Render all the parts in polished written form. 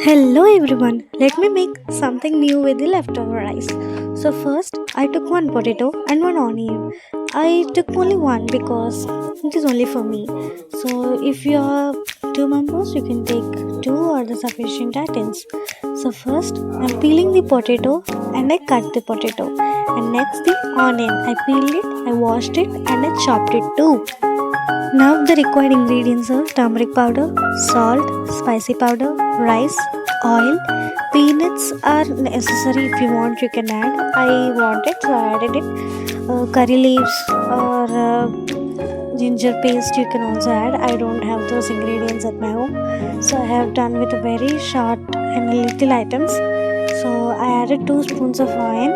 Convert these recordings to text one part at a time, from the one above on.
Hello everyone, let me make something new with the leftover rice. So, first I took one potato and one onion. I took only one because it is only for me. So, if you are two members, you can take two or the sufficient items. So, first I'm peeling the potato and I cut the potato, and next the onion. I peeled it, I washed it, and I chopped it too. Now the required ingredients are turmeric powder, salt, spicy powder, rice, oil. Peanuts are necessary if you want, you can add. I wanted, so I added it. Curry leaves or ginger paste you can also add. I don't have those ingredients at my home, so I have done with a very short and little items. So I added 2 spoons of oil,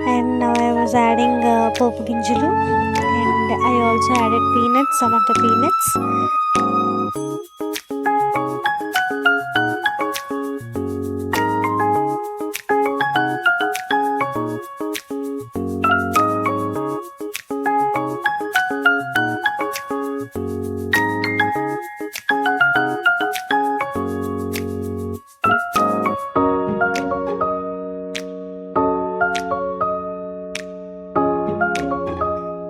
and now I was adding purple ginjulu, and I also added peanuts, some of the peanuts.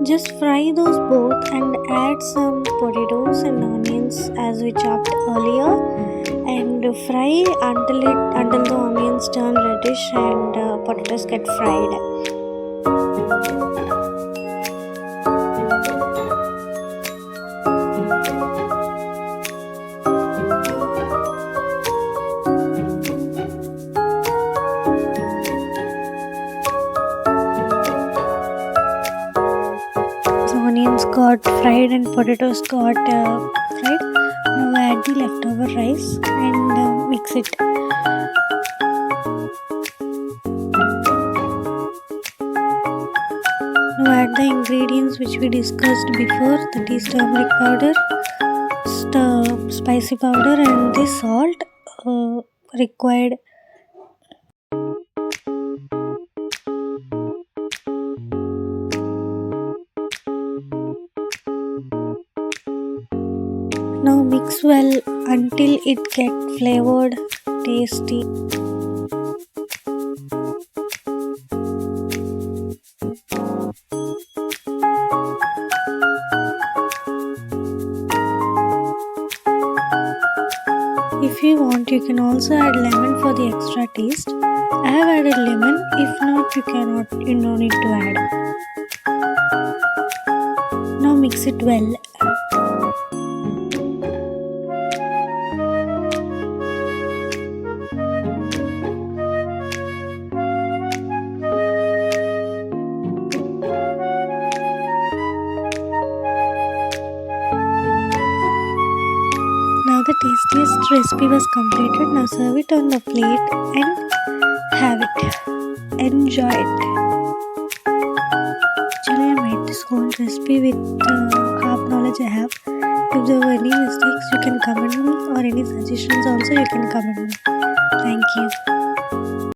Just fry those both and add some potatoes and onions as we chopped earlier, and fry until the onions turn reddish and potatoes get fried. So onions got fried and potatoes got fried. Now add the leftover rice and mix it. Now add the ingredients which we discussed before, that is turmeric powder, spicy powder, and the salt required. Now mix well until it gets flavored, tasty. If you want, you can also add lemon for the extra taste. I have added lemon. If not, you don't need to add. Now mix it well. Now the tastiest recipe was completed. Now serve it on the plate and have it. Enjoy it. Actually, I made this whole recipe with half knowledge I have. If there were any mistakes, you can comment me, or any suggestions also you can comment me. Thank you.